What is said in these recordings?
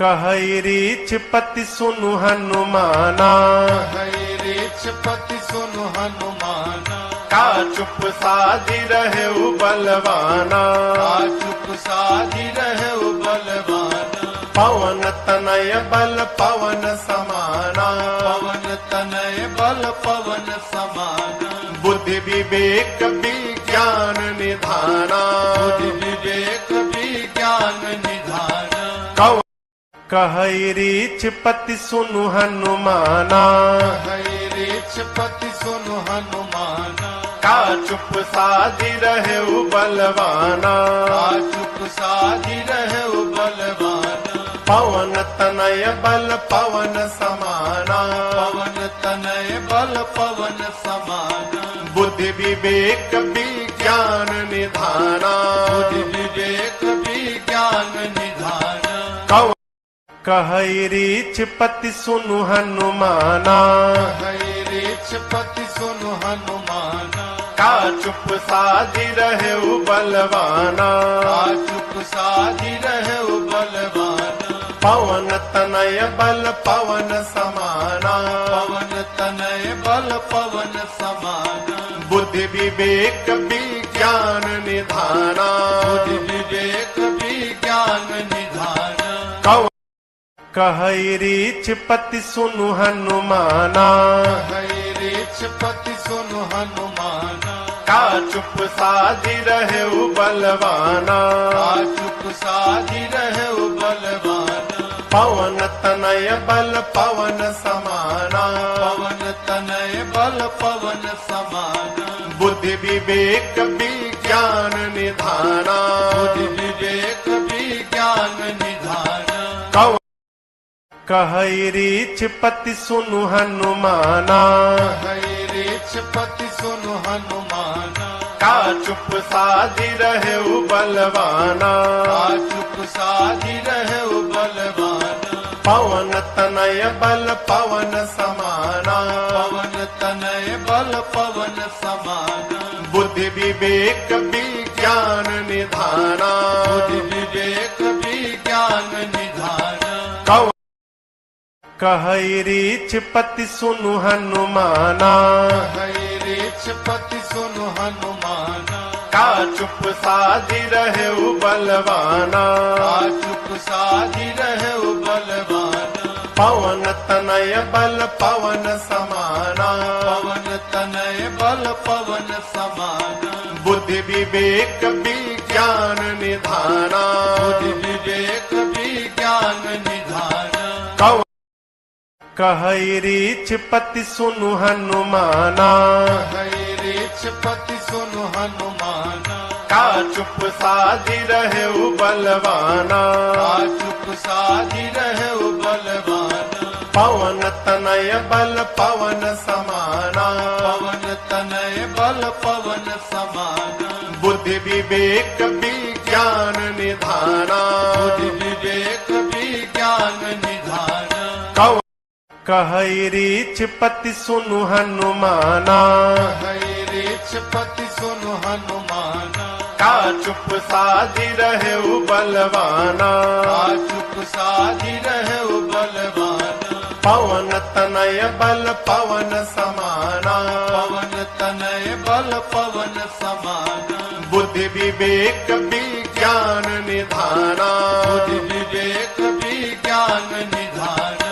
कहई रीछ पति सुनु हनुमाना, कहई रीछ पति सुनु हनुमाना। का चुप साधी रहे बलवाना, का चुप साधी रहे बलवाना। पवन तनय बल पवन समाना, पवन तनय बल पवन समाना। बुद्धि विवेक विज्ञान निधाना, बुद्धि विवेक विज्ञान निधाना। कहई रीछ पति सुनु हनुमाना, कहई रीछ पति सुनु हनुमाना। का चुप साधी रहे बलवाना, का चुप साधी रहे बलवाना। पवन तनय बल पवन समाना, पवन तनय बल पवन समाना। बुद्धि विवेक विज्ञान निधाना, बुद्धि विवेक विज्ञान निधाना। कहई रीछ पति सुनु हनुमाना, कहई रीछ पति सुनु हनुमाना। का चुप साधी रहे बलवाना, का चुप साधी रहे बलवाना। पवन तनय बल पवन समाना, पवन तनय बल पवन समाना। बुद्धि विवेक विज्ञान निधाना, बुद्धि विवेक विज्ञान निधाना। कहई रीछ पति सुनु हनुमाना, कहई रीछ पति सुनु हनुमाना। का चुप साधी रहे बलवाना, का चुप साधी रहे बलवाना। पवन तनय बल पवन समाना, पवन तनय बल पवन समाना। बुद्धि विवेक विज्ञान निधाना, बुद्धि विवेक विज्ञान निधाना। कहई रीछ पति सुनु हनुमाना, कहई रीछ पति सुनु हनुमाना। का चुप साधी रहे बलवाना, का चुप साधी रहे बलवाना। पवन तनय बल पवन समाना, पवन तनय बल पवन समाना। बुद्धि विवेक विज्ञान निधाना, बुद्धि विवेक विज्ञान निधाना। कहई रीछ पति सुनु हनुमाना, कहई रीछ पति सुनु हनुमाना। का चुप साधी रहे बलवाना, का चुप साधी रहे बलवाना। पवन तनय बल पवन समाना, पवन तनय बल पवन समाना। बुद्धि विवेक विज्ञान निधाना, बुद्धि विवेक विज्ञान निधाना। कहई रीछ पति सुनु हनुमाना, कहई रीछ पति सुनु हनुमाना। का चुप साधी रहे बलवाना, का चुप साधी रहे बलवाना। पवन तनय बल पवन समाना, पवन तनय बल पवन समाना। बुद्धि विवेक विज्ञान निधाना, बुद्धि विवेक विज्ञान निधाना। कहई रीछ पति सुनु हनुमाना, कहई रीछ पति सुनु हनुमाना। का चुप साधी रहे बलवाना, का चुप साधी रहे बलवाना। पवन तनय बल पवन समाना, पवन तनय बल पवन समाना। बुद्धि विवेक विज्ञान निधाना, बुद्धि विवेक विज्ञान निधाना।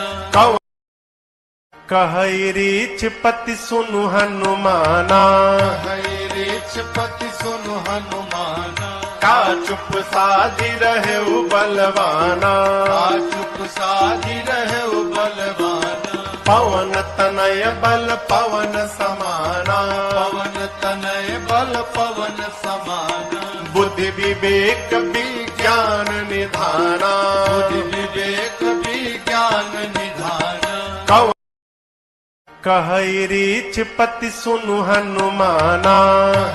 कहई रीछ पति सुनु हनुमाना, कहई रीछ पति सुनु हनुमाना। का चुप साधी रहे बलवाना, का चुप साधी रहे बलवाना। पवन तनय बल पवन समाना, पवन तनय बल पवन समाना। बुद्धि विवेक विज्ञान निधाना, बुद्धि विवेक विज्ञान निधाना। कहई रीछ पति सुनु हनुमाना,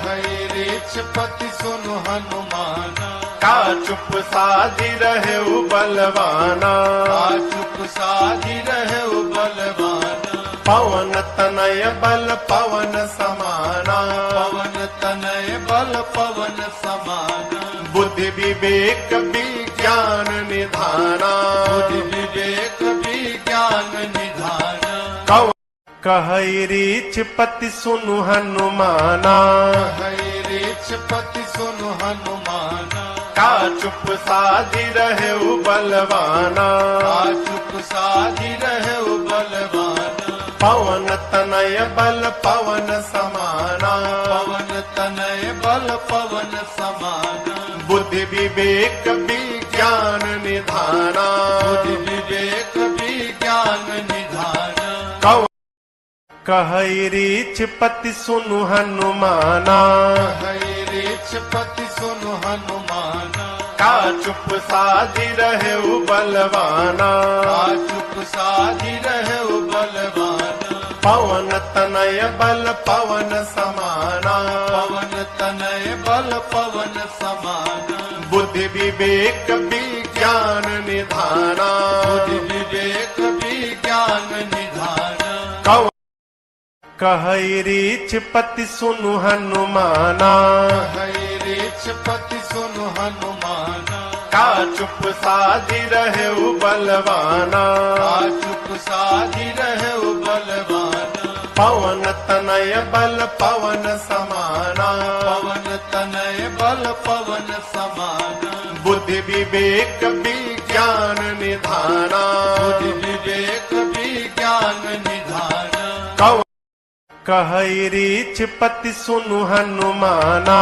कहई रीछ पति सुनु हनुमाना। का चुप साधी रहे बलवाना, का चुप साधी रहे बलवाना। पवन तनय बल पवन समाना, पवन तनय बल पवन समाना। बुद्धि विवेक विज्ञान निधाना, बुद्धि कहई रीछ पति सुनु हनुमाना कहई रीछ पति सुनु हनुमाना का चुप साधी रहे बलवाना का चुप साधी रहे बलवाना पवन तनय बल पवन समाना पवन तनय बल पवन समाना बुद्धि विवेक विज्ञान निधाना बुद्धि विवेक विज्ञान निधाना कहई रीछ पति सुनु हनुमाना कहई रीछ पति सुनु हनुमाना का चुप साधी रहे बलवाना का चुप साधी रहे बलवाना पवन तनय बल पवन समाना पवन तनय बल पवन समाना बुद्धि विवेक विज्ञान निधाना बुद्धि विवेक विज्ञान निधाना कहई रीछ पति सुनु हनुमाना कहई रीछ पति सुनु हनुमाना का चुप साधी रहे बलवाना का चुप साधी रहे बलवाना पवन तनय बल पवन समाना पवन तनय बल पवन समाना बुद्धि विवेक विज्ञान निधाना बुद्धि विवेक विज्ञान निधाना कहई रीछ पति सुनु हनुमाना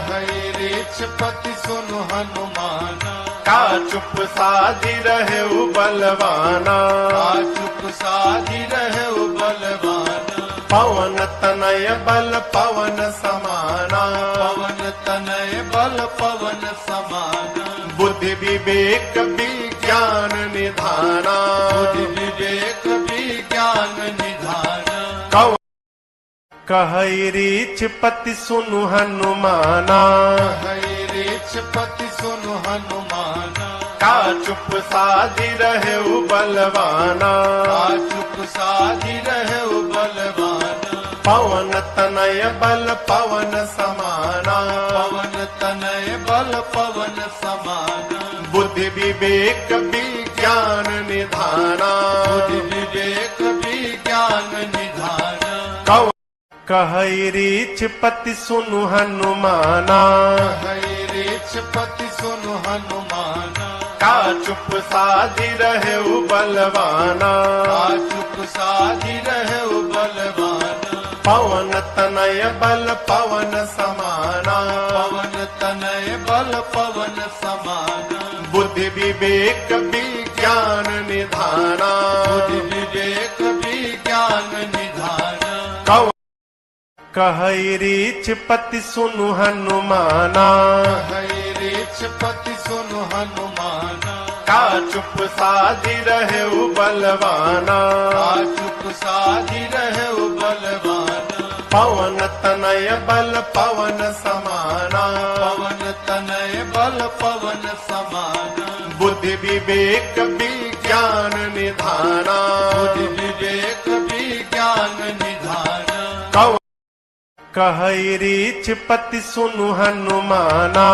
कहई रीछ पति सुनु हनुमाना का चुप साधी रहे बलवाना का चुप साधी रहे बलवाना पवन तनय बल पवन समाना पवन तनय बल पवन समाना बुद्धि विवेक विज्ञान निधाना बुद्धि विवेक विज्ञान निधाना कहई रीछ पति सुनु हनुमाना कहई रीछ पति सुनु हनुमाना का चुप साधी रहे बलवाना का चुप साधी रहे बलवाना पवन तनय बल पवन समाना पवन तनय बल पवन समाना बुद्धि विवेक विज्ञान निधाना बुद्धि विवेक विज्ञान निधाना कहई रीछ पति सुनु हनुमाना कहई रीछ पति सुनु हनुमाना का चुप साधी रहे बलवाना का चुप साधी रहे बलवाना पवन तनय बल पवन समाना पवन तनय बल पवन समाना बुद्धि विवेक विज्ञान निधाना बुद्धि विवेक विज्ञान निधाना कहई रीछ पति सुनु हनुमाना कहई रीछ पति सुनु हनुमाना का चुप साधी रहे बलवाना का चुप साधी रहे बलवाना पवन तनय बल पवन समाना पवन तनय बल पवन समाना बुद्धि विवेक विज्ञान निधाना बुद्धि विवेक विज्ञान निधाना कहई रीछ पति सुनु हनुमाना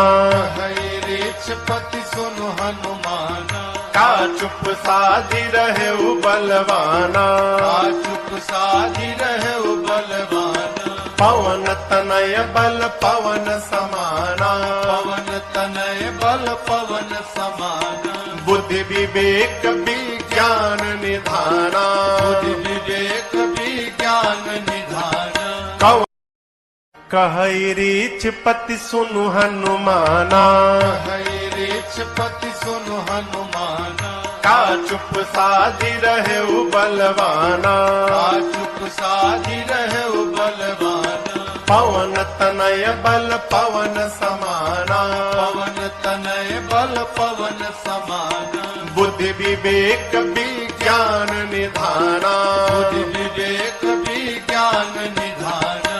कहई रीछ पति सुनु हनुमाना का चुप साधी रहे बलवाना का चुप साधी रहे बलवाना पवन तनय बल पवन समाना पवन तनय बल पवन समाना बुद्धि विवेक विज्ञान निधाना बुद्धि विवेक विज्ञान निधाना कहई रीछ पति सुनु हनुमाना कहई रीछ पति सुनु हनुमाना का चुप साधी रहे बलवाना का चुप साधी रहे बलवाना पवन तनय बल पवन समाना पवन तनय बल पवन समाना बुद्धि विवेक विज्ञान निधाना बुद्धि विवेक विज्ञान निधाना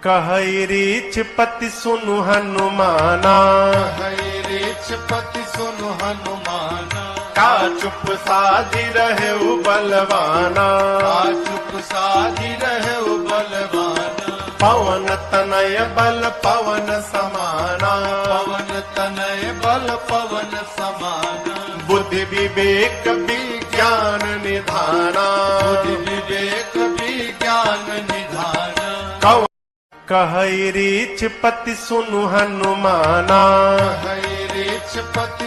कहई रीछ पति सुनु हनुमाना कहई रीछ पति सुनु हनुमाना का चुप साधी रहे बलवाना का चुप साधी रहे बलवाना पवन तनय बल पवन समाना पवन तनय बल पवन समाना बुद्धि विवेक विज्ञान निधाना बुद्धि विवेक कहई रीछ पति सुनु हनुमाना हई रिछ पति